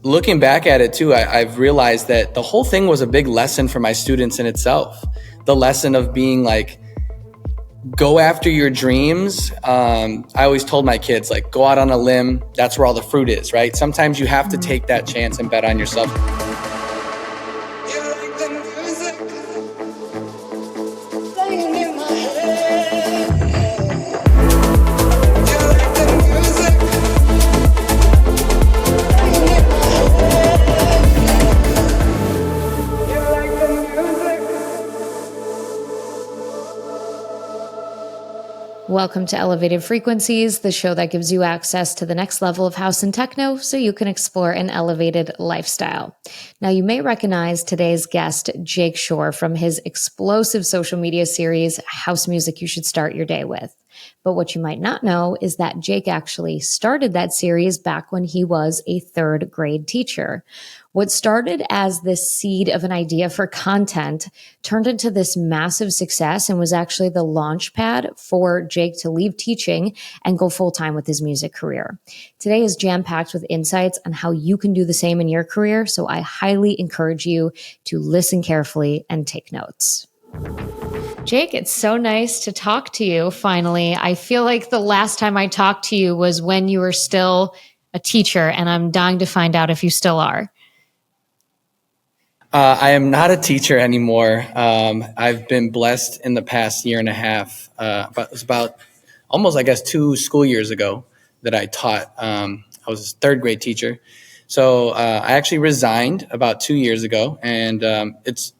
looking back at it too, I've realized that the whole thing was a big lesson for my students in itself. The lesson of being like, go after your dreams. I always told my kids, like, go out on a limb. That's where all the fruit is, right? Sometimes you have to take that chance and bet on yourself. Welcome to Elevated Frequencies, the show that gives you access to the next level of house and techno so you can explore an elevated lifestyle. Now, you may recognize today's guest, Jake Shore, from his explosive social media series, House Music You Should Start Your Day With. But what you might not know is that Jake actually started that series back when he was a third grade teacher. What started as this seed of an idea for content turned into this massive success and was actually the launch pad for Jake to leave teaching and go full time with his music career. Today is jam-packed with insights on how you can do the same in your career, so I highly encourage you to listen carefully and take notes. Jake, it's so nice to talk to you finally. I feel like the last time I talked to you was when you were still a teacher, and I'm dying to find out if you still are. I am not a teacher anymore. I've been blessed in the past year and a half. It was about almost, I guess, 2 school years ago that I taught. I was a third grade teacher. So I actually resigned about 2 years ago, and it's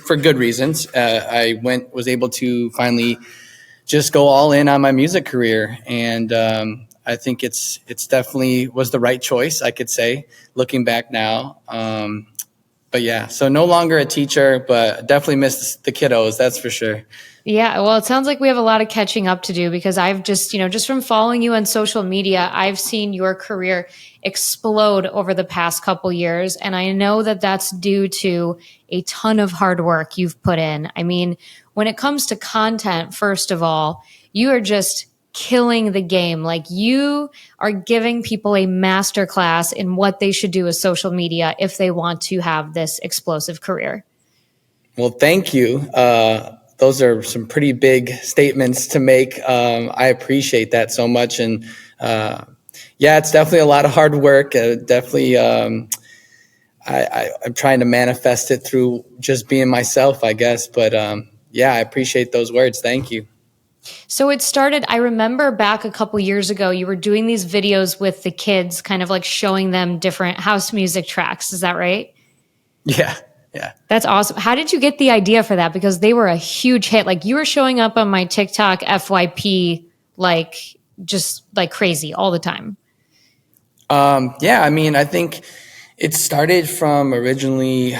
for good reasons. I was able to finally just go all in on my music career, and I think it's definitely was the right choice, I could say, looking back now. But yeah, so no longer a teacher, but definitely miss the kiddos, that's for sure. Yeah, well, it sounds like we have a lot of catching up to do because I've just from following you on social media, I've seen your career explode over the past couple years. And I know that that's due to a ton of hard work you've put in. I mean, when it comes to content, first of all, you are just killing the game. Like, you are giving people a masterclass in what they should do with social media if they want to have this explosive career. Well, thank you. Those are some pretty big statements to make. I appreciate that so much. And yeah, it's definitely a lot of hard work. Definitely, I'm trying to manifest it through just being myself, I guess. But yeah, I appreciate those words. Thank you. So it started, I remember back a couple years ago, you were doing these videos with the kids, kind of like showing them different house music tracks. Is that right? Yeah. That's awesome. How did you get the idea for that? Because they were a huge hit. Like, you were showing up on my TikTok FYP, like, just like crazy all the time. Yeah, I mean, I think it started from originally,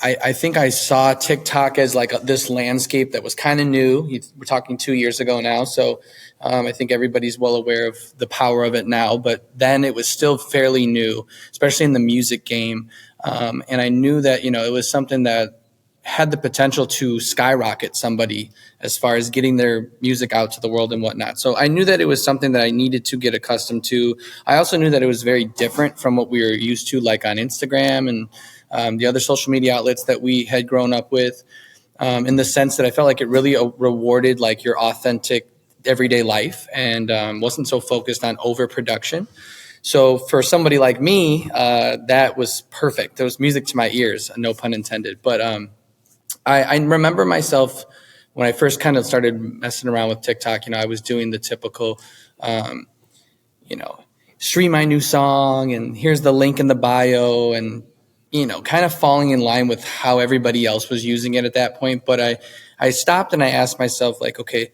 I think I saw TikTok as like this landscape that was kind of new. We're talking 2 years ago now. So I think everybody's well aware of the power of it now. But then it was still fairly new, especially in the music game. And I knew that, it was something that had the potential to skyrocket somebody as far as getting their music out to the world and whatnot. So I knew that it was something that I needed to get accustomed to. I also knew that it was very different from what we were used to, like on Instagram and the other social media outlets that we had grown up with, in the sense that I felt like it really rewarded like your authentic everyday life and wasn't so focused on overproduction. So for somebody like me, that was perfect. There was music to my ears, no pun intended. But I remember myself when I first kind of started messing around with TikTok, I was doing the typical, stream my new song and here's the link in the bio and, kind of falling in line with how everybody else was using it at that point. But I stopped and I asked myself, like, okay,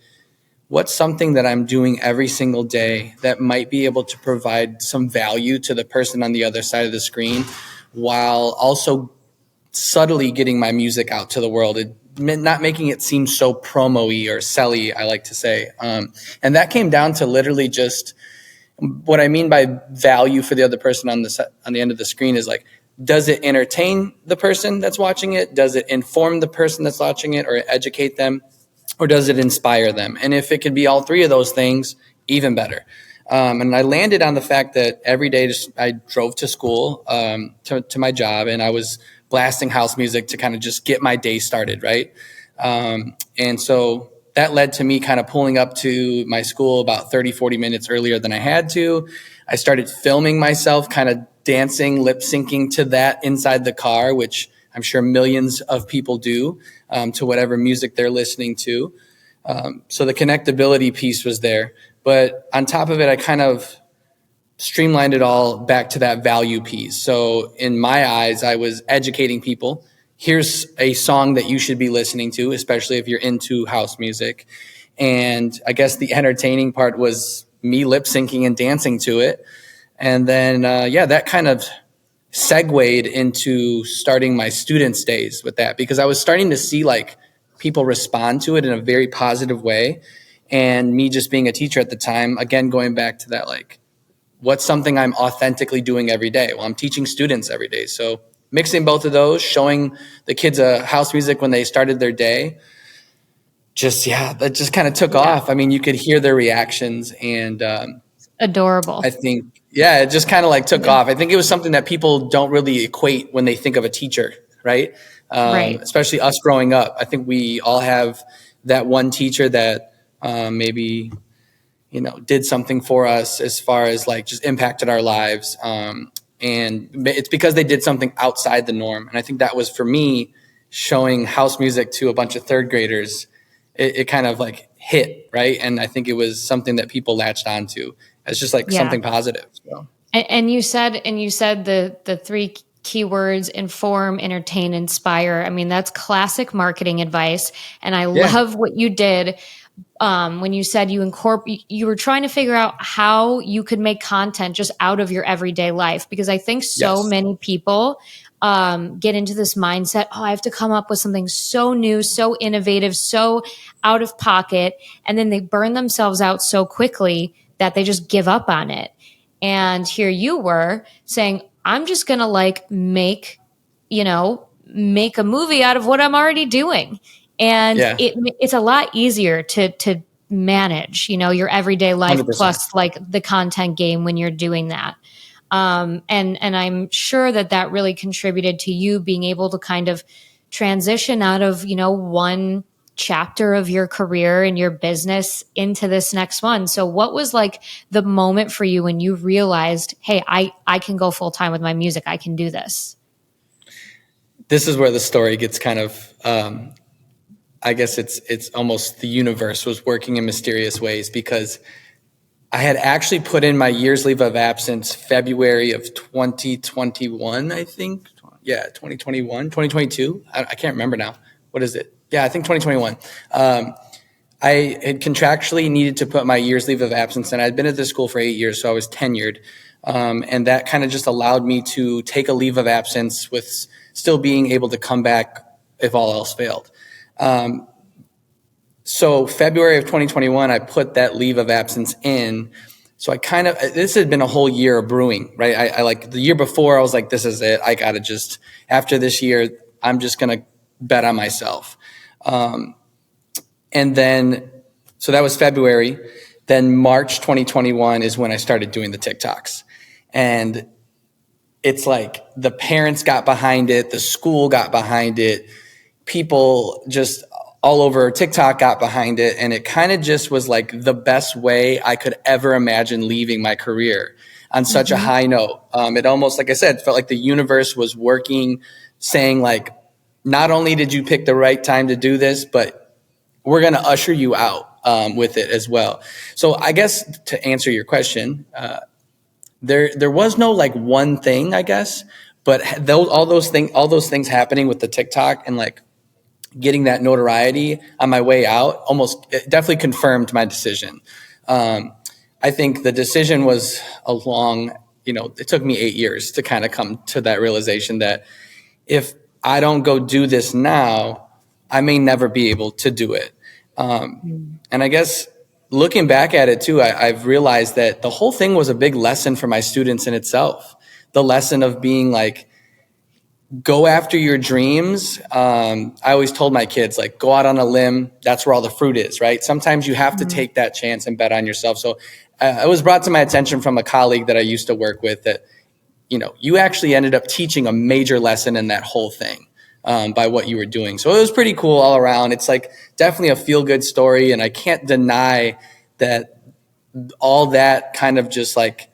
what's something that I'm doing every single day that might be able to provide some value to the person on the other side of the screen while also subtly getting my music out to the world, not making it seem so promo-y or sell-y, I like to say. And that came down to literally just what I mean by value for the other person on the end of the screen is like, does it entertain the person that's watching it? Does it inform the person that's watching it or educate them? Or does it inspire them? And if it could be all three of those things, even better. And I landed on the fact that every day I drove to school, to my job, and I was blasting house music to kind of just get my day started, right? And so that led to me kind of pulling up to my school about 30, 40 minutes earlier than I had to. I started filming myself kind of dancing, lip syncing to that inside the car, which I'm sure millions of people do, to whatever music they're listening to. So the connectability piece was there. But on top of it, I kind of streamlined it all back to that value piece. So in my eyes, I was educating people. Here's a song that you should be listening to, especially if you're into house music. And I guess the entertaining part was me lip syncing and dancing to it. And then, that kind of segued into starting my students' days with that, because I was starting to see like people respond to it in a very positive way. And me just being a teacher at the time, again, going back to that, like, what's something I'm authentically doing every day? Well, I'm teaching students every day. So mixing both of those, showing the kids house music when they started their day, that just kind of took off. I mean, you could hear their reactions, and Adorable. I think, it just kind of like took off. I think it was something that people don't really equate when they think of a teacher, right? Right. Especially us growing up. I think we all have that one teacher that maybe, did something for us as far as like just impacted our lives. And it's because they did something outside the norm. And I think that was, for me, showing house music to a bunch of third graders. It kind of like hit, right? And I think it was something that people latched onto. It's just like something positive. So. And you said the three keywords: inform, entertain, inspire. I mean, that's classic marketing advice. And I love what you did when you said you were trying to figure out how you could make content just out of your everyday life, because I think so many people get into this mindset, I have to come up with something so new, so innovative, so out of pocket, and then they burn themselves out so quickly that they just give up on it. And here you were saying, I'm just going to make a movie out of what I'm already doing. And it's a lot easier to manage, your everyday life 100%. plus like the content game when you're doing that. And I'm sure that really contributed to you being able to kind of transition out of, one chapter of your career and your business into this next one. So what was like the moment for you when you realized, hey, I can go full time with my music. I can do this. This is where the story gets kind of, I guess it's almost the universe was working in mysterious ways, because I had actually put in my year's leave of absence February of 2021, I think. 2022. I can't remember now. What is it? Yeah, I think 2021. I had contractually needed to put my year's leave of absence, and I'd been at this school for 8 years, so I was tenured. And that kind of just allowed me to take a leave of absence with still being able to come back if all else failed. So February of 2021, I put that leave of absence in. So this had been a whole year of brewing, right? I like the year before, I was like, this is it. I got to just, after this year, I'm just going to bet on myself. And then, so that was February. Then March 2021 is when I started doing the TikToks. And it's like the parents got behind it. The school got behind it. People just all over TikTok got behind it. And it kind of just was like the best way I could ever imagine leaving my career on such a high note. It almost, like I said, felt like the universe was working, saying like, not only did you pick the right time to do this, but we're going to usher you out with it as well. So I guess to answer your question, there was no like one thing, I guess, but all those things happening with the TikTok and like getting that notoriety on my way out it definitely confirmed my decision. I think the decision was it took me 8 years to kind of come to that realization that if I don't go do this now, I may never be able to do it. And I guess looking back at it too, I've realized that the whole thing was a big lesson for my students in itself. The lesson of being like, go after your dreams. I always told my kids, like, go out on a limb. That's where all the fruit is, right? Sometimes you have to Mhm. take that chance and bet on yourself. So it was brought to my attention from a colleague that I used to work with that, you actually ended up teaching a major lesson in that whole thing by what you were doing. So it was pretty cool all around. It's like definitely a feel good story. And I can't deny that all that kind of just like,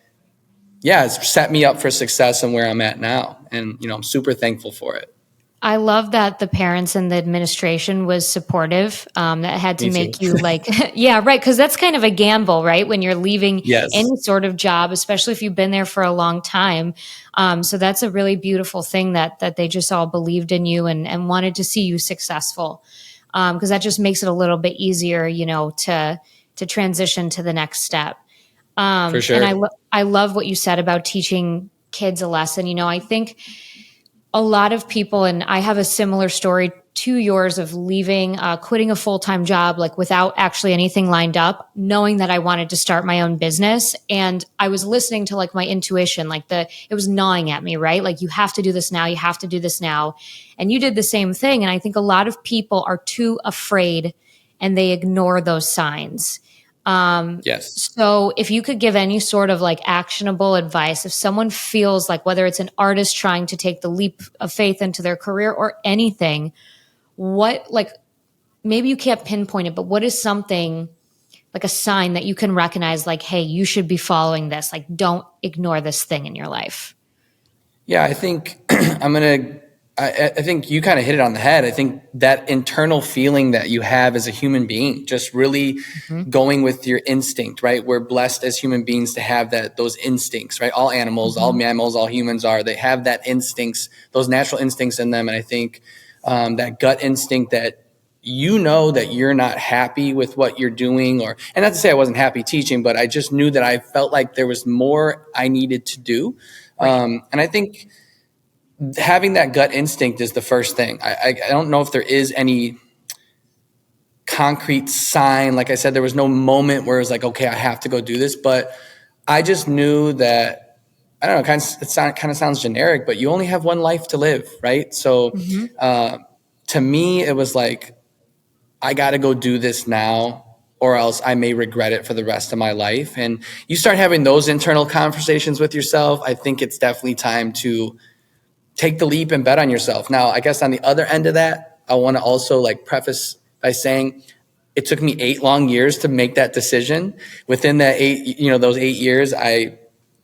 yeah, it's set me up for success and where I'm at now. And, I'm super thankful for it. I love that the parents and the administration was supportive. That had to Me too. make you like, yeah, right. Cause that's kind of a gamble, right? When you're leaving Yes, any sort of job, especially if you've been there for a long time. So that's a really beautiful thing that they just all believed in you and wanted to see you successful. Cause that just makes it a little bit easier, to transition to the next step. for And sure. I love what you said about teaching kids a lesson. I think a lot of people, and I have a similar story to yours of leaving, quitting a full time job, like without actually anything lined up, knowing that I wanted to start my own business. And I was listening to like my intuition, like it was gnawing at me, right? Like, you have to do this now. You have to do this now. And you did the same thing. And I think a lot of people are too afraid and they ignore those signs. Yes. So if you could give any sort of like actionable advice, if someone feels like, whether it's an artist trying to take the leap of faith into their career or anything, what, like, maybe you can't pinpoint it, but what is something like a sign that you can recognize, like, hey, you should be following this. Like, don't ignore this thing in your life. Yeah, I think I think you kind of hit it on the head. I think that internal feeling that you have as a human being, just really Hmm. going with your instinct, right? We're blessed as human beings to have those instincts, right? All animals, all Hmm. mammals, all humans they have that instincts, those natural instincts in them. And I think that gut instinct that that you're not happy with what you're doing, and not to say I wasn't happy teaching, but I just knew that I felt like there was more I needed to do. Right. And I think having that gut instinct is the first thing. I don't know if there is any concrete sign. Like I said, there was no moment where it was like, okay, I have to go do this. But I just knew that, I don't know, kind of sounds generic, but you only have one life to live, right? So Hmm. to me, it was like, I got to go do this now, or else I may regret it for the rest of my life. And you start having those internal conversations with yourself. I think it's definitely time to take the leap and bet on yourself. Now, I guess on the other end of that, I want to also like preface by saying it took me 8 long years to make that decision. Within that those 8 years, I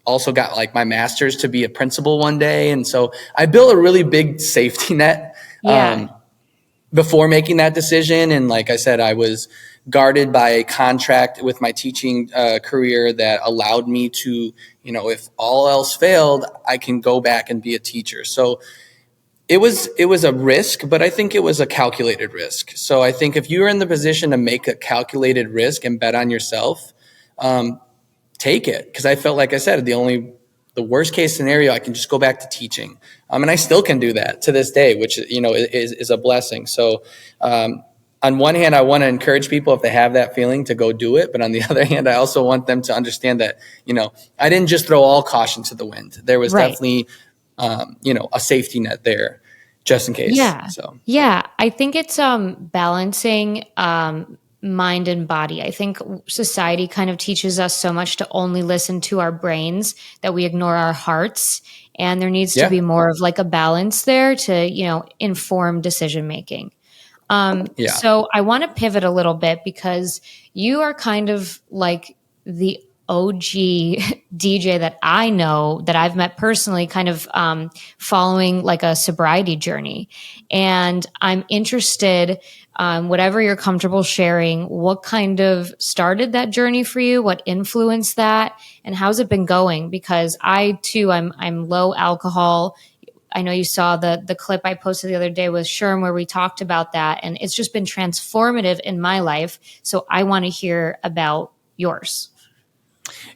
also got like my master's to be a principal one day. And so I built a really big safety net. Yeah. Before making that decision. And like I said, I was guarded by a contract with my teaching career that allowed me to, if all else failed, I can go back and be a teacher. So it was a risk, but I think it was a calculated risk. So I think if you're in the position to make a calculated risk and bet on yourself, take it. Because I felt, like I said, the worst case scenario, I can just go back to teaching. And I still can do that to this day, which, is a blessing. So, on one hand, I want to encourage people, if they have that feeling, to go do it. But on the other hand, I also want them to understand that, I didn't just throw all caution to the wind. There was Right. definitely, a safety net there just in case. Yeah. So, Yeah. I think it's balancing mind and body. I think society kind of teaches us so much to only listen to our brains that we ignore our hearts. And there needs to yeah, be more of like a balance there to, inform decision making. yeah, So I want to pivot a little bit because you are kind of like the OG DJ that I know that I've met personally, kind of following like a sobriety journey. And I'm interested, whatever you're comfortable sharing, what kind of started that journey for you, what influenced that, and how's it been going? Because I too, I'm low alcohol. I know you saw the clip I posted the other day with Sherm where we talked about that, and it's just been transformative in my life. So I want to hear about yours.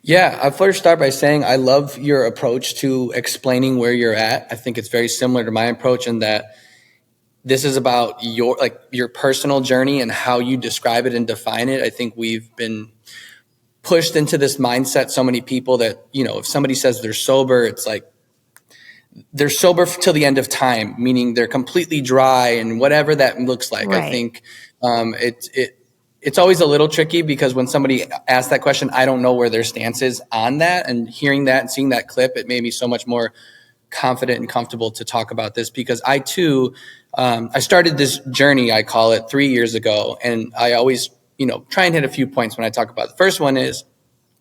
yeah. I first start by saying I love your approach to explaining where you're at. I think it's very similar to my approach in that this is about your personal journey and how you describe it and define it. I think we've been pushed into this mindset, so many people, that if somebody says they're sober, it's like they're sober till the end of time, meaning they're completely dry and whatever that looks like. I Right. think it's always a little tricky because when somebody asks that question, I don't know where their stance is on that. And hearing that and seeing that clip, it made me so much more confident and comfortable to talk about this because I too, I started this journey, I call it, 3 years ago. And I always, try and hit a few points when I talk about it. The first one is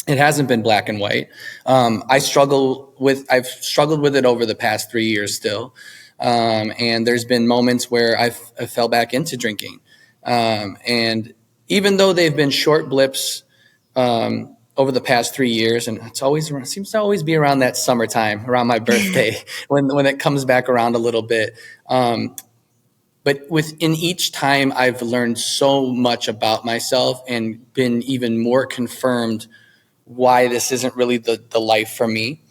it hasn't been black and white. I've struggled with it over the past 3 years still. And there's been moments where I fell back into drinking. And even though they've been short blips, over the past 3 years, and it seems to always be around that summertime, around my birthday, when it comes back around a little bit. But within each time, I've learned so much about myself and been even more confirmed why this isn't really the life for me.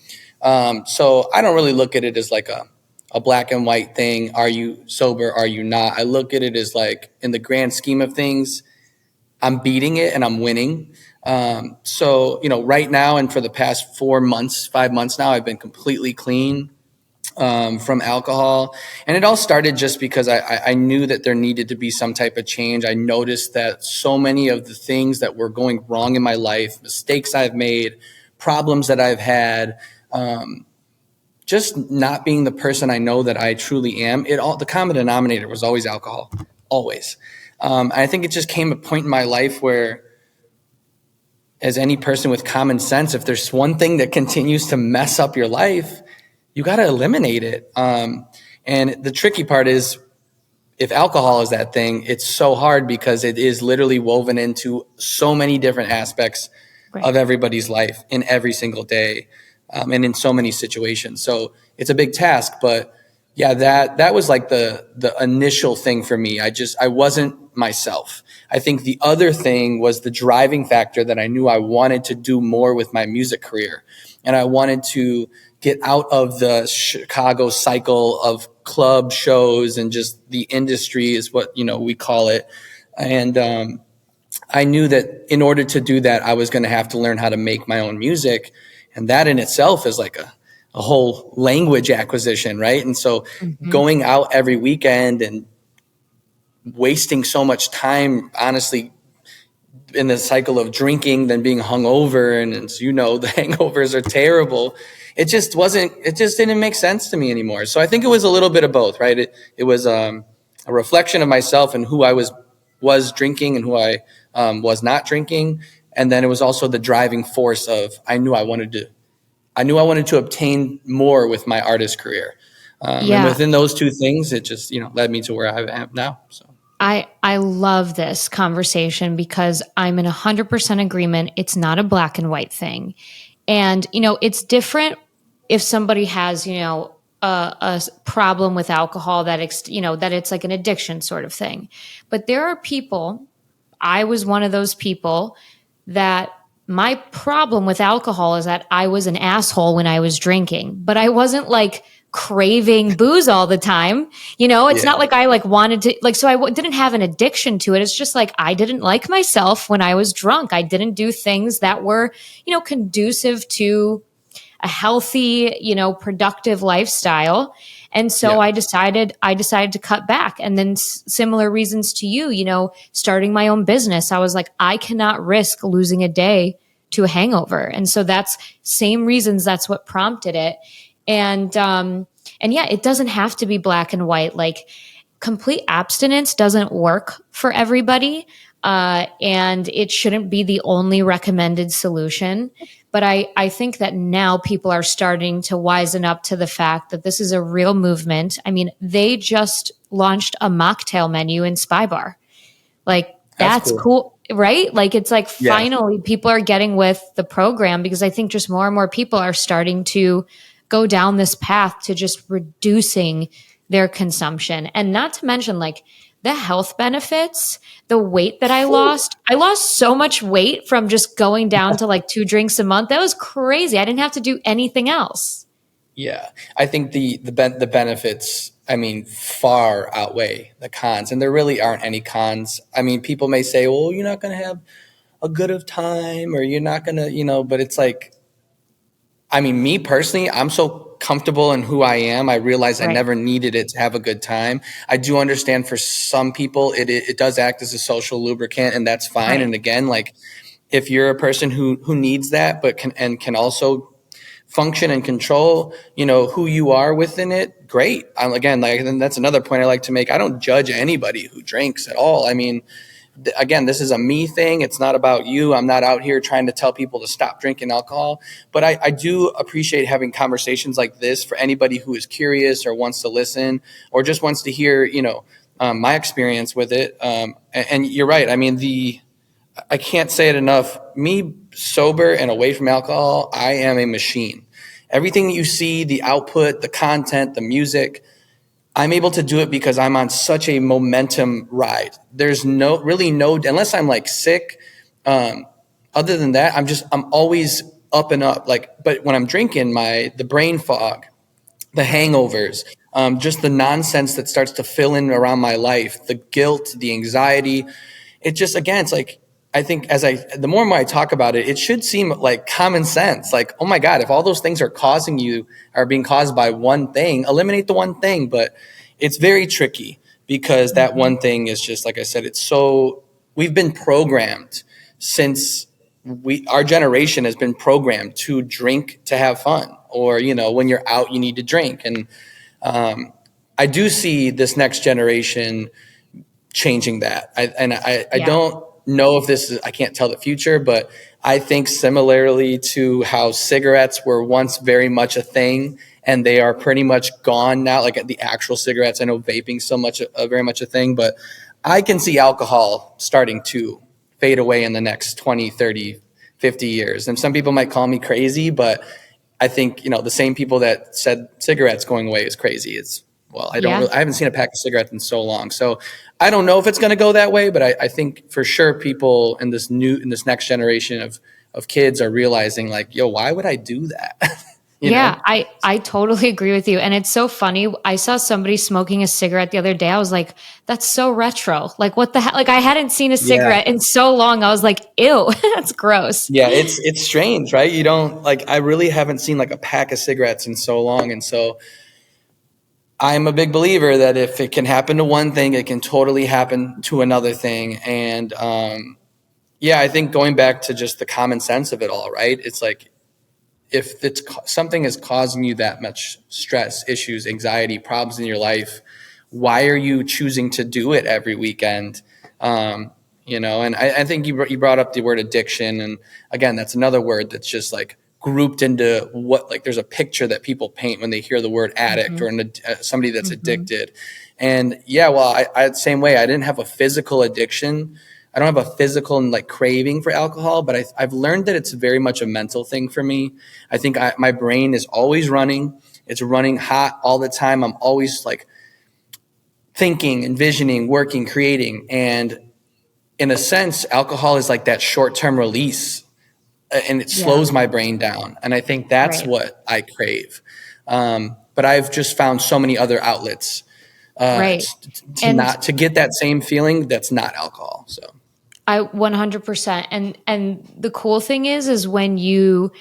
So I don't really look at it as like a black and white thing. Are you sober? Are you not? I look at it as like, in the grand scheme of things, I'm beating it and I'm winning. So, right now and for the past 4 months, 5 months now, I've been completely clean from alcohol. And it all started just because I knew that there needed to be some type of change. I noticed that so many of the things that were going wrong in my life, mistakes I've made, problems that I've had, just not being the person I know that I truly am, the common denominator was always alcohol, always. I think it just came a point in my life where, as any person with common sense, if there's one thing that continues to mess up your life, you got to eliminate it. And the tricky part is, if alcohol is that thing, it's so hard because it is literally woven into so many different aspects Right. of everybody's life in every single day, and in so many situations. So it's a big task, but yeah, that was like the initial thing for me. I wasn't myself. I think the other thing was the driving factor that I knew I wanted to do more with my music career. And I wanted to get out of the Chicago cycle of club shows and just the industry is what, we call it. And I knew that in order to do that, I was going to have to learn how to make my own music. And that in itself is like a whole language acquisition, right? And so Mhm. going out every weekend and wasting so much time, honestly, in the cycle of drinking, then being hungover, and as you know, the hangovers are terrible. It just didn't make sense to me anymore. So I think it was a little bit of both, right? It was a reflection of myself and who I was drinking and who I was not drinking. And then it was also the driving force of, I knew I wanted to obtain more with my artist career. And Yeah. within those two things, it just, led me to where I am now. So. I love this conversation because I'm in 100% agreement. It's not a black and white thing. And, it's different if somebody has, a problem with alcohol that, that it's like an addiction sort of thing. But there are people, I was one of those people that my problem with alcohol is that I was an asshole when I was drinking, but I wasn't like craving booze all the time. It's Yeah. not like I like wanted to like, so didn't have an addiction to it. It's just like, I didn't like myself when I was drunk. I didn't do things that were, conducive to a healthy, productive lifestyle. And so Yeah. I decided to cut back. And then similar reasons to you, starting my own business, I was like, I cannot risk losing a day to a hangover. And so that's same reasons. That's what prompted it. And yeah, it doesn't have to be black and white. Like, complete abstinence doesn't work for everybody. And it shouldn't be the only recommended solution. But I think that now people are starting to wisen up to the fact that this is a real movement. I mean, they just launched a mocktail menu in Spy Bar. Like, That's that's cool. cool, right? Like, it's like Yeah. finally people are getting with the program because I think just more and more people are starting to go down this path to just reducing their consumption. And not to mention, like, the health benefits, the weight that I lost so much weight from just going down to like 2 drinks a month. That was crazy. I didn't have to do anything else. Yeah, I think the benefits, I mean, far outweigh the cons, and there really aren't any cons. I mean, people may say, "Well, you're not going to have a good of time, or you're not going to," but it's like, I mean, me personally, I'm so comfortable in who I am. I realized I Right. never needed it to have a good time. I do understand for some people it does act as a social lubricant, and that's fine. Right. And again, like if you're a person who needs that, but can also function and control, who you are within it, great. Again, like, and that's another point I like to make. I don't judge anybody who drinks at all. I mean, again, this is a me thing. It's not about you. I'm not out here trying to tell people to stop drinking alcohol, but I do appreciate having conversations like this for anybody who is curious or wants to listen or just wants to hear, my experience with it. And you're right. I mean, I can't say it enough. Me sober and away from alcohol, I am a machine. Everything you see, the output, the content, the music, I'm able to do it because I'm on such a momentum ride. There's really no, unless I'm like sick. Other than that, I'm always up and up. Like, but when I'm drinking, the brain fog, the hangovers, just the nonsense that starts to fill in around my life, the guilt, the anxiety, it just, again, it's like, I think the more and more I talk about it, it should seem like common sense. Like, oh my God, if all those things are being caused by one thing, eliminate the one thing. But it's very tricky because that Mhm. one thing is just, like I said, we've been programmed since our generation has been programmed to drink to have fun, or, when you're out, you need to drink. And I do see this next generation changing that. I Yeah. don't know if I can't tell the future, but I think similarly to how cigarettes were once very much a thing and they are pretty much gone now, like the actual cigarettes. I know vaping so much, very much a thing, but I can see alcohol starting to fade away in the next 20, 30, 50 years. And some people might call me crazy, but I think, the same people that said cigarettes going away is crazy. Yeah. I haven't seen a pack of cigarettes in so long. So I don't know if it's going to go that way, but I think for sure people in this next generation of kids are realizing like, yo, why would I do that? you Yeah, know? I totally agree with you. And it's so funny. I saw somebody smoking a cigarette the other day. I was like, that's so retro. Like, what the hell? Like, I hadn't seen a Yeah. cigarette in so long. I was like, ew, that's gross. Yeah. It's strange, right? You don't like, I really haven't seen like a pack of cigarettes in so long. And so I'm a big believer that if it can happen to one thing, it can totally happen to another thing. And, yeah, I think going back to just the common sense of it all, right? It's like, if something is causing you that much stress, issues, anxiety, problems in your life, why are you choosing to do it every weekend? And I think you brought up the word addiction, and again, that's another word that's just like grouped into what, like, there's a picture that people paint when they hear the word addict Hmm. or somebody that's Hmm. addicted. And yeah, well, I same way. I didn't have a physical addiction. I don't have a physical like craving for alcohol, but I've learned that it's very much a mental thing for me. I think my brain is always running. It's running hot all the time. I'm always like thinking, envisioning, working, creating. And in a sense, alcohol is like that short-term release, and it Yeah. slows my brain down. And I think that's Right. what I crave. But I've just found so many other outlets Right. And to get that same feeling that's not alcohol. So. I 100%. And the cool thing is when you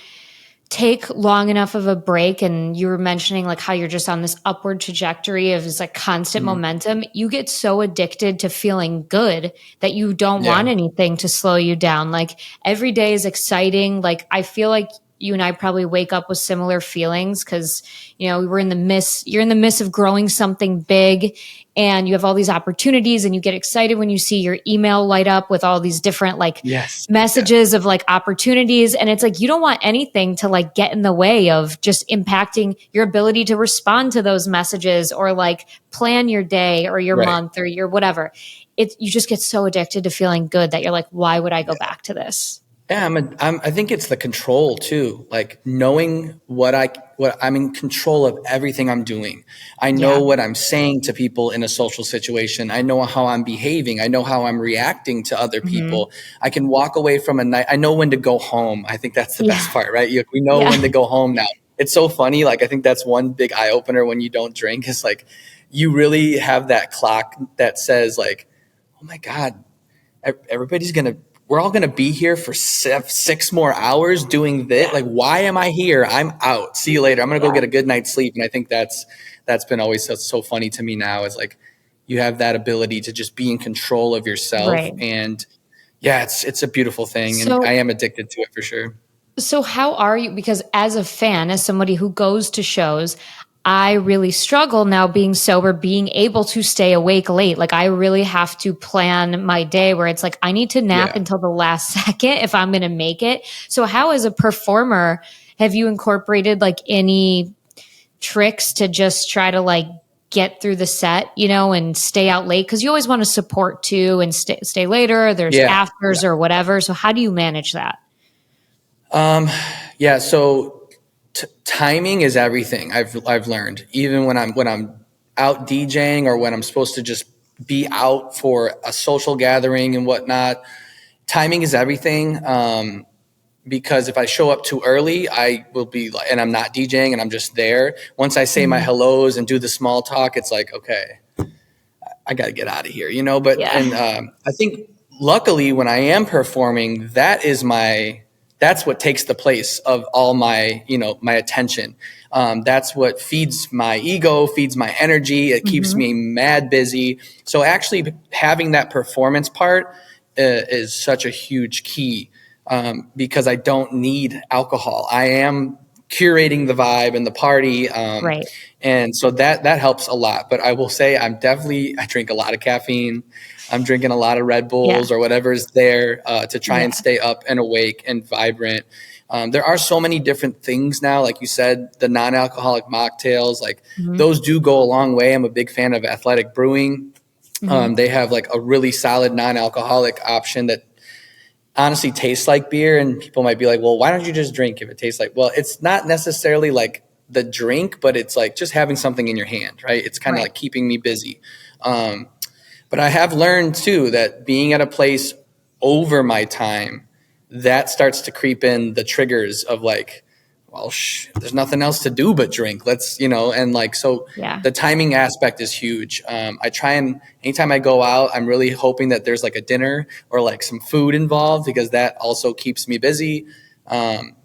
take long enough of a break, and you were mentioning like how you're just on this upward trajectory of this like constant Mhm. momentum, you get so addicted to feeling good that you don't want Yeah. anything to slow you down. Like every day is exciting. Like I feel like you and I probably wake up with similar feelings because you're in the midst of growing something big, and you have all these opportunities, and you get excited when you see your email light up with all these different like Yes. Yes. messages of like opportunities. And it's like you don't want anything to like get in the way of just impacting your ability to respond to those messages or like plan your day or your Right. month or your whatever. You just get so addicted to feeling good that you're like, why would I go back to this? Yeah, I think it's the control too. Like knowing what I'm in control of everything I'm doing. I know Yeah. what I'm saying to people in a social situation. I know how I'm behaving. I know how I'm reacting to other Hmm. people. I can walk away from a night. I know when to go home. I think that's the best Yeah. part, right? We know Yeah. when to go home now. It's so funny. Like I think that's one big eye opener when you don't drink. Is like you really have that clock that says like, oh my God, everybody's gonna we're all going to be here for 6 more hours doing this. Yeah. Like, why am I here? I'm out. See you later. I'm going to go get a good night's sleep. And I think that's been always so funny to me now, is like, you have that ability to just be in control of yourself. Right. And yeah, it's a beautiful thing. And I So am addicted to it for sure. So how are you? Because as a fan, as somebody who goes to shows, I really struggle now being sober, being able to stay awake late. Like I really have to plan my day where it's like I need to nap Yeah. until the last second if I'm going to make it. So how, as a performer, have you incorporated like any tricks to just try to like get through the set, and stay out late? Because you always want to support too and stay later. There's Yeah. afters or whatever. So how do you manage that? Yeah. So timing is everything. I've learned, even when I'm out DJing, or when I'm supposed to just be out for a social gathering and whatnot. Timing is everything. Because if I show up too early, I will be like, and I'm not DJing and I'm just there. Once I say my Mhm. hellos and do the small talk, it's like, okay, I got to get out of here, But Yeah. I think luckily when I am performing, that's what takes the place of all my my attention. That's what feeds my ego, feeds my energy. It keeps Mhm. me mad busy. So actually having that performance part is such a huge key, because I don't need alcohol. I am curating the vibe and the party. Right. And so that helps a lot. But I will say I drink a lot of caffeine. I'm drinking a lot of Red Yeah. Bulls or whatever's there, to try Yeah. and stay up and awake and vibrant. There are so many different things now, like you said, the non-alcoholic mocktails, like Mhm. those do go a long way. I'm a big fan of Athletic Brewing. Mhm. They have like a really solid non-alcoholic option that honestly tastes like beer. And people might be like, well, why don't you just drink if it tastes like, well, it's not necessarily like the drink, but it's like just having something in your hand, right? It's kind of Right. like keeping me busy. But I have learned too that being at a place over my time, that starts to creep in the triggers of like, well, there's nothing else to do but drink. Let's, and like, so Yeah. the timing aspect is huge. I try and anytime I go out, I'm really hoping that there's like a dinner or like some food involved, because that also keeps me busy. Um,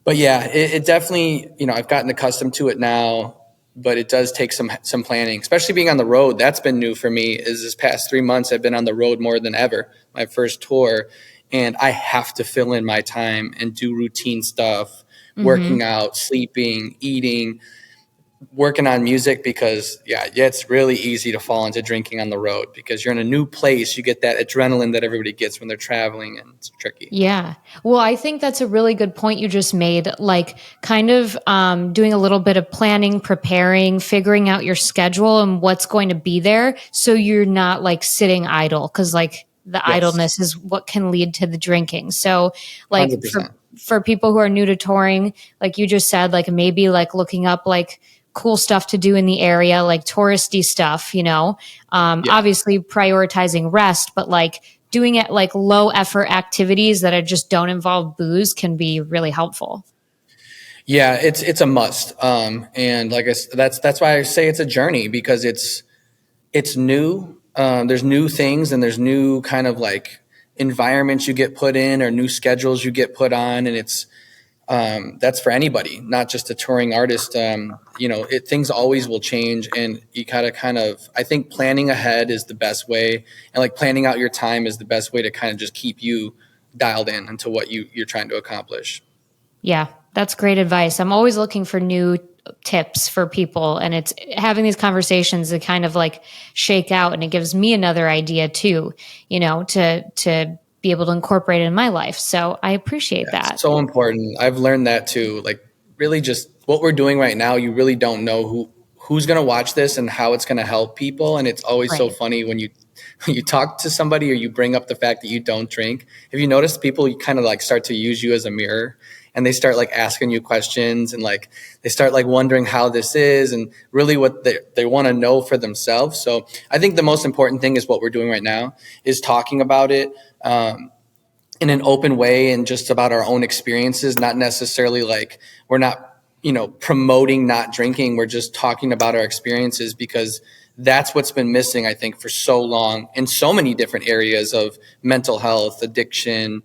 but yeah, it definitely, I've gotten accustomed to it now, but it does take some planning, especially being on the road. That's been new for me. Is this past 3 months I've been on the road more than ever. My first tour, and I have to fill in my time and do routine stuff, working Mhm. out, sleeping, eating, working on music, because it's really easy to fall into drinking on the road because you're in a new place. You get that adrenaline that everybody gets when they're traveling, and it's tricky. Yeah. Well, I think that's a really good point you just made. Like, kind of doing a little bit of planning, preparing, figuring out your schedule and what's going to be there, so you're not like sitting idle, because like the Yes, idleness is what can lead to the drinking. So, like 100%. for people who are new to touring, like you just said, like maybe like looking up like cool stuff to do in the area, like touristy stuff, Yeah. obviously prioritizing rest, but like doing it like low effort activities that are just don't involve booze can be really helpful. Yeah, it's a must. And like that's why I say it's a journey, because it's new. There's new things, and there's new kind of like environments you get put in, or new schedules you get put on, and it's that's for anybody, not just a touring artist. Things always will change, and you gotta kind of, I think planning ahead is the best way, and like planning out your time is the best way to kind of just keep you dialed in into what you're trying to accomplish. Yeah, that's great advice. I'm always looking for new tips for people, and it's having these conversations that kind of like shake out, and it gives me another idea too, to be able to incorporate it in my life. So I appreciate Yeah, it's that. so important. I've learned that too. Like, really, just what we're doing right now, you really don't know who's going to watch this and how it's going to help people. And it's always so Right. funny when you when you talk to somebody or you bring up the fact that you don't drink. Have you noticed people kind of like start to use you as a mirror, and they start like asking you questions, and like they start like wondering how this is, and really what they want to know for themselves. So I think the most important thing is what we're doing right now is talking about it. In an open way, and just about our own experiences, not necessarily like we're not promoting not drinking. We're just talking about our experiences, because that's what's been missing, I think, for so long in so many different areas of mental health, addiction,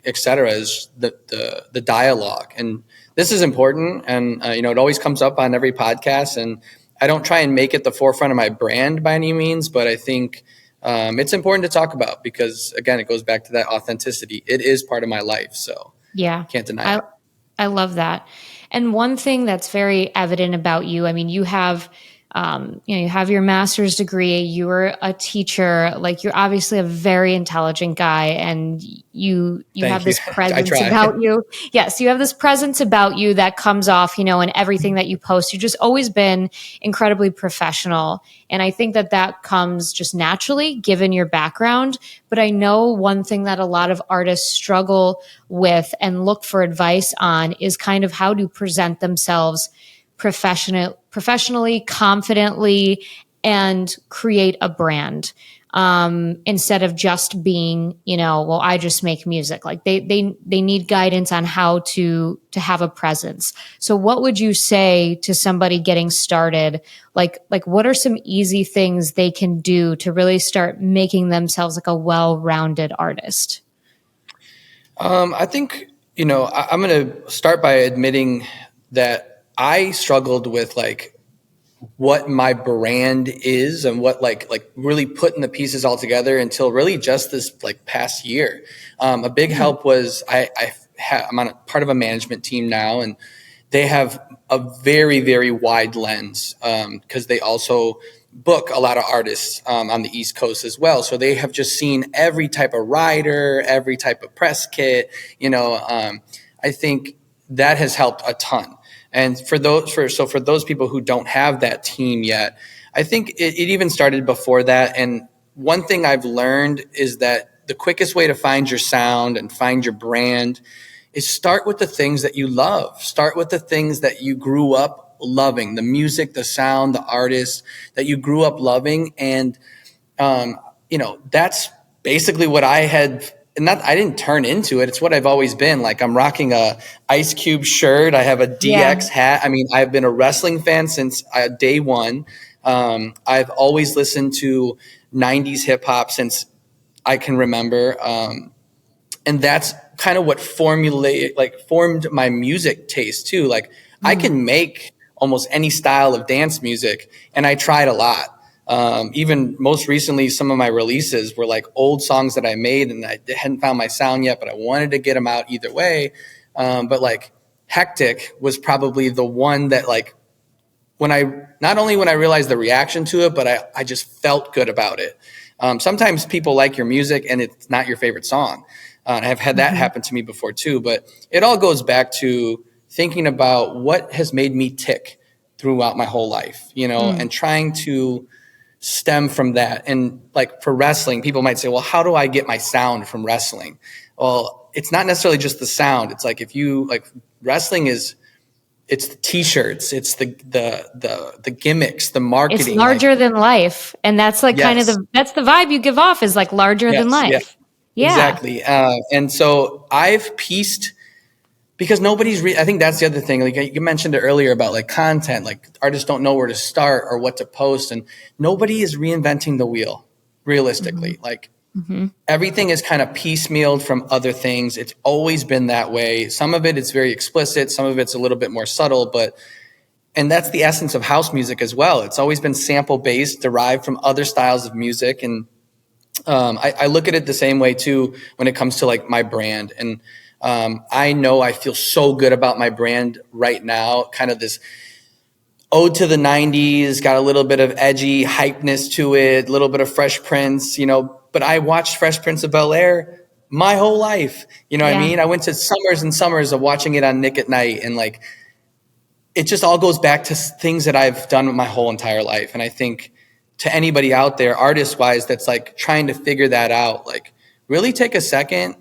et cetera, is the dialogue. And this is important. And, it always comes up on every podcast, and I don't try and make it the forefront of my brand by any means, but I think it's important to talk about, because again, it goes back to that authenticity. It is part of my life. So Yeah. can't deny I it. I love that. And one thing that's very evident about you, I mean, you have you have your master's degree, you were a teacher, like you're obviously a very intelligent guy, and you have Thank you. this I presence try. about you. Yes, you have this presence about you that comes off, in everything that you post. You've just always been incredibly professional. And I think that that comes just naturally given your background. But I know one thing that a lot of artists struggle with and look for advice on is kind of how to present themselves professionally, confidently, and create a brand, instead of just being, well, I just make music. Like they need guidance on how to have a presence. So what would you say to somebody getting started? Like what are some easy things they can do to really start making themselves like a well-rounded artist? I think, I'm going to start by admitting that I struggled with like what my brand is and what like really putting the pieces all together until really just this like past year. A big help was I'm on part of a management team now, and they have a very, very wide lens, because they also book a lot of artists on the East Coast as well. So they have just seen every type of rider, every type of press kit. I think that has helped a ton. And for those people who don't have that team yet, I think it even started before that. And one thing I've learned is that the quickest way to find your sound and find your brand is start with the things that you love. Start with the things that you grew up loving, the music, the sound, the artists that you grew up loving. And, that's basically what I had. And I didn't turn into it. It's what I've always been. Like, I'm rocking a Ice Cube shirt. I have a Yeah. DX hat. I mean, I've been a wrestling fan since day one. I've always listened to 90s hip hop since I can remember. And that's kind of what formed my music taste too. Like, I can make almost any style of dance music, and I tried a lot. Even most recently, some of my releases were like old songs that I made, and I hadn't found my sound yet, but I wanted to get them out either way. But like Hectic was probably the one that like not only when I realized the reaction to it, but I just felt good about it. Sometimes people like your music and it's not your favorite song. I've had that happen to me before too, but it all goes back to thinking about what has made me tick throughout my whole life, and trying to stem from that. And like for wrestling, people might say, well, how do I get my sound from wrestling? Well, it's not necessarily just the sound. It's like, if you like, wrestling it's the t-shirts, it's the gimmicks, the It's marketing. larger than life. And that's like kind of Yes, that's the vibe you give off, is like larger than yes, yeah, life. Yeah. exactly. And so I've pieced, because I think that's the other thing. Like you mentioned it earlier about like content, like artists don't know where to start or what to post, and nobody is reinventing the wheel realistically. Like, everything is kind of piecemealed from other things. It's always been that way. Some of it is very explicit. Some of it's a little bit more subtle, and that's the essence of house music as well. It's always been sample based, derived from other styles of music. And I look at it the same way too when it comes to like my brand. And I know I feel so good about my brand right now. Kind of this ode to the 90s, got a little bit of edgy hypeness to it, a little bit of Fresh Prince, but I watched Fresh Prince of Bel-Air my whole life. You know what I Yeah. mean? I went to summers and summers of watching it on Nick at Night, and like, it just all goes back to things that I've done my whole entire life. And I think to anybody out there, artist wise, that's like trying to figure that out, like really take a second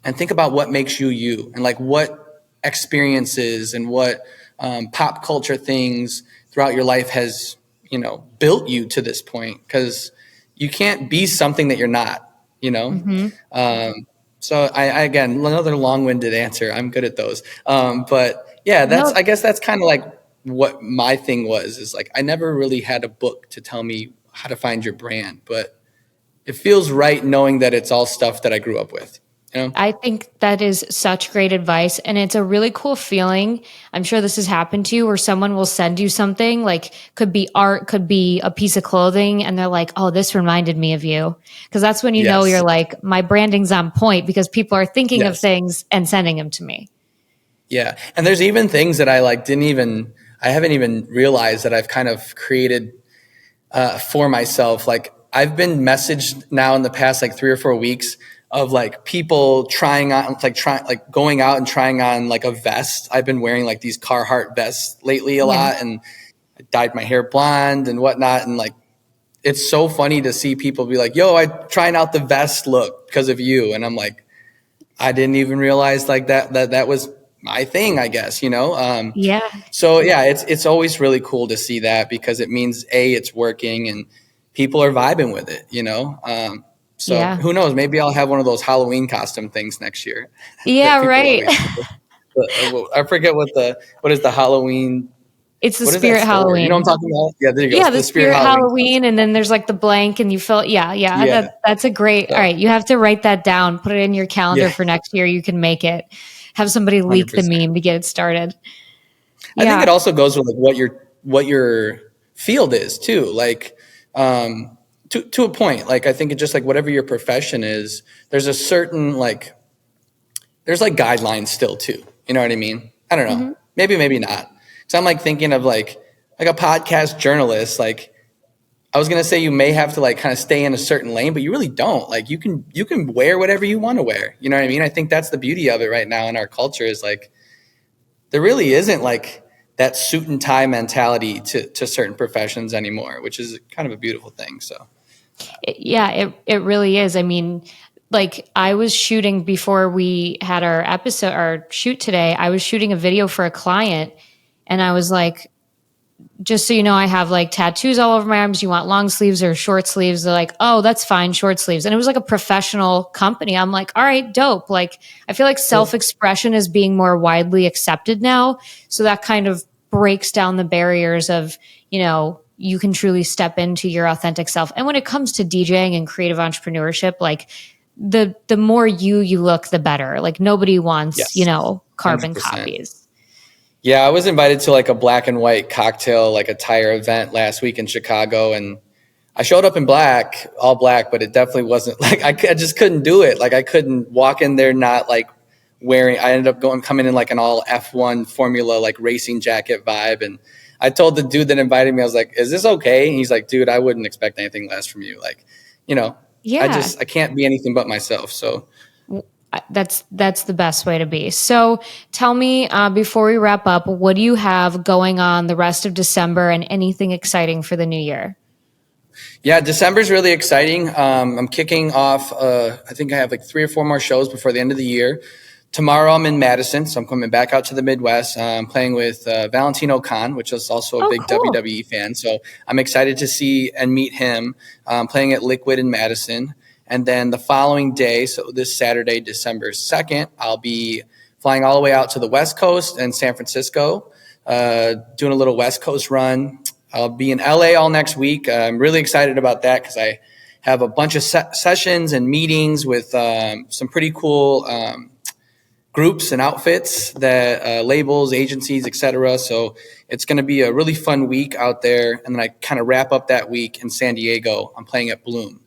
and think about what makes you you, and like what experiences and what pop culture things throughout your life has, built you to this point. Because you can't be something that you're not, you know? So again, another long-winded answer. I'm good at those. But yeah, No, I guess that's kind of like what my thing was, is like I never really had a book to tell me how to find your brand, but it feels right knowing that it's all stuff that I grew up with, you know? I think that is such great advice. And it's a really cool feeling. I'm sure this has happened to you where someone will send you something like could be art, could be a piece of clothing. And they're like, oh, this reminded me of you. Cause that's when you know you're Yes. like, my branding's on point because people are thinking of Yes. things and sending them to me. Yeah. And there's even things that I like I haven't even realized that I've kind of created for myself. Like I've been messaged now in the past like 3 or 4 weeks of like people going out and trying on like a vest. I've been wearing like these Carhartt vests lately a Yeah. lot, and I dyed my hair blonde and whatnot. And like, it's so funny to see people be like, yo, I'm trying out the vest look because of you. And I'm like, I didn't even realize like that was my thing, I guess, you know? Yeah. So yeah, it's always really cool to see that because it means it's working and people are vibing with it, you know? So Yeah. who knows? Maybe I'll have one of those Halloween costume things next year that Yeah. people Right. always do. I forget what is the Halloween. It's the What does that spirit store? You know what I'm Halloween. talking about? Yeah, there you go. Yeah, the The Spirit spirit Halloween Halloween, costume. and then there's like the blank, and you fill. Yeah, yeah, Yeah. that's a great. All So right, you have to write that down. Put it in your calendar yeah, for next year. You can make it. Have somebody leak the 100%. meme to get it started. I think Yeah. it also goes with like what your field is too. Like to a point. Like I think it just like whatever your profession is, there's a certain like there's like guidelines still too. You know what I mean? I don't know. Hmm. Maybe not. So I'm like thinking of like a podcast journalist. Like I was gonna say you may have to like kind of stay in a certain lane, but you really don't. Like you can wear whatever you want to wear. You know what I mean? I think that's the beauty of it right now in our culture is like there really isn't like that suit and tie mentality to certain professions anymore, which is kind of a beautiful thing. So Yeah, it really is. I mean, like I was shooting before we had our shoot today. I was shooting a video for a client, and I was like, just so you know, I have like tattoos all over my arms. You want long sleeves or short sleeves? They're like, oh, that's fine, short sleeves. And it was like a professional company. I'm like, all right, dope. Like, I feel like self cool. expression is being more widely accepted now. So that kind of breaks down the barriers of, you can truly step into your authentic self. And when it comes to DJing and creative entrepreneurship, like the more you look, the better. Like nobody wants, Yes, carbon 100%. copies. Yeah, I was invited to like a black and white cocktail like attire event last week in Chicago, and I showed up in black, all black, but it definitely wasn't like I just couldn't do it. Like I couldn't walk in there not like wearing. I ended up coming in like an all F1 Formula like racing jacket vibe, and I told the dude that invited me, I was like, "Is this okay?" And he's like, "Dude, I wouldn't expect anything less from you. Like, you know, Yeah. I can't be anything but myself." So That's the best way to be. So tell me, before we wrap up, what do you have going on the rest of December and anything exciting for the new year? yeah, December's really exciting. I'm kicking off. I think I have like 3 or 4 more shows before the end of the year. Tomorrow I'm in Madison, so I'm coming back out to the Midwest. I'm playing with Valentino Khan, which is also a Oh, big cool. WWE fan. So I'm excited to see and meet him. Playing at Liquid in Madison, and then the following day, so this Saturday, December 2nd, I'll be flying all the way out to the West Coast and San Francisco, doing a little West Coast run. I'll be in LA all next week. I'm really excited about that because I have a bunch of sessions and meetings with some pretty cool groups and outfits that labels, agencies, etc. So it's going to be a really fun week out there. And then I kind of wrap up that week in San Diego. I'm playing at Bloom.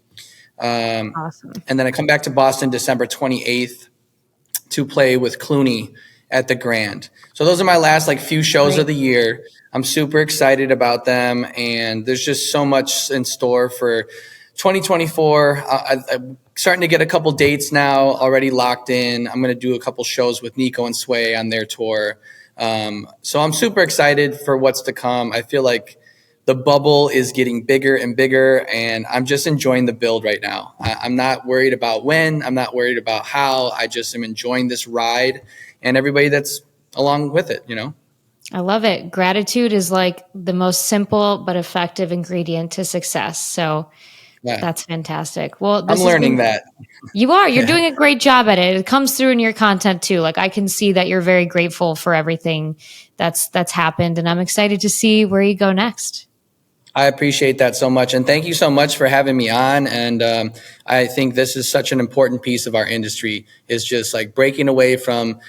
Awesome. And then I come back to Boston December 28th to play with Clooney at the Grand. So those are my last like few shows of Great. the year. I'm super excited about them, and there's just so much in store for 2024. I'm starting to get a couple dates now already locked in. I'm going to do a couple shows with Nico and Sway on their tour. So I'm super excited for what's to come. I feel like the bubble is getting bigger and bigger, and I'm just enjoying the build right now. I'm not worried about when, I'm not worried about how. I just am enjoying this ride and everybody that's along with it, you know? I love it. Gratitude is like the most simple but effective ingredient to success. So Yeah, That's fantastic. Well, I'm this has learning been, that. you're doing a great job at it. It comes through in your content too. Like I can see that you're very grateful for everything that's happened, and I'm excited to see where you go next. I appreciate that so much. And thank you so much for having me on. And I think this is such an important piece of our industry, is just like breaking away from,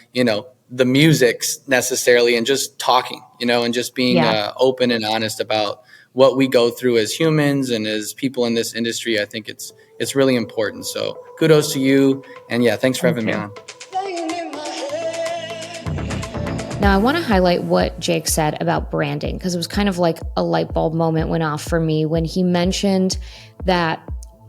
the musics necessarily, and just talking, and just being Yeah. open and honest about what we go through as humans and as people in this industry. I think it's really important. So kudos to you. And yeah, thanks for Thank having me you. on. Now, I want to highlight what Jake said about branding, because it was kind of like a light bulb moment went off for me when he mentioned that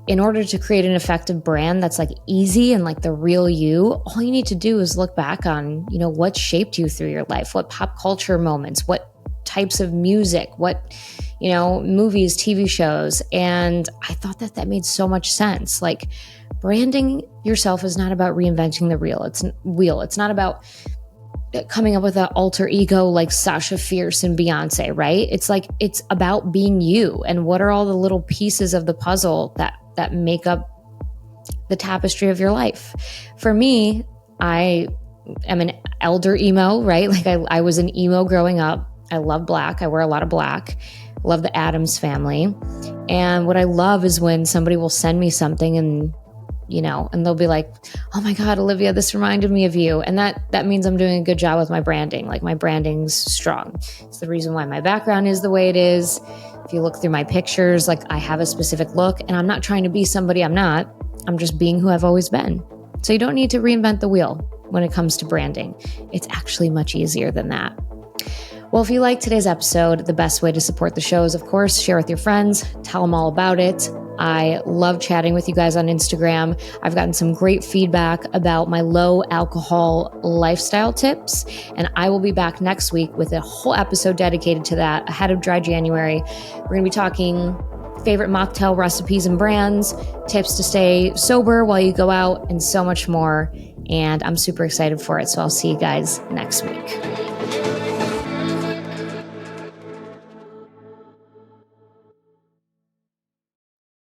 in order to create an effective brand that's like easy and like the real you, all you need to do is look back on, what shaped you through your life, what pop culture moments, what types of music, what, movies, TV shows. And I thought that made so much sense. Like branding yourself is not about reinventing the wheel. It's not about coming up with an alter ego like Sasha Fierce and Beyonce, right? It's like, it's about being you, and what are all the little pieces of the puzzle that make up the tapestry of your life. For me, I am an elder emo, right? Like I was an emo growing up. I love black. I wear a lot of black. Love the Addams Family. And what I love is when somebody will send me something and they'll be like, oh my God, Olivia, this reminded me of you. And that means I'm doing a good job with my branding. Like my branding's strong. It's the reason why my background is the way it is. If you look through my pictures, like I have a specific look, and I'm not trying to be somebody I'm not. I'm just being who I've always been. So you don't need to reinvent the wheel when it comes to branding. It's actually much easier than that. Well, if you liked today's episode, the best way to support the show is, of course, share with your friends, tell them all about it. I love chatting with you guys on Instagram. I've gotten some great feedback about my low alcohol lifestyle tips, and I will be back next week with a whole episode dedicated to that ahead of Dry January. We're going to be talking favorite mocktail recipes and brands, tips to stay sober while you go out, and so much more. And I'm super excited for it. So I'll see you guys next week.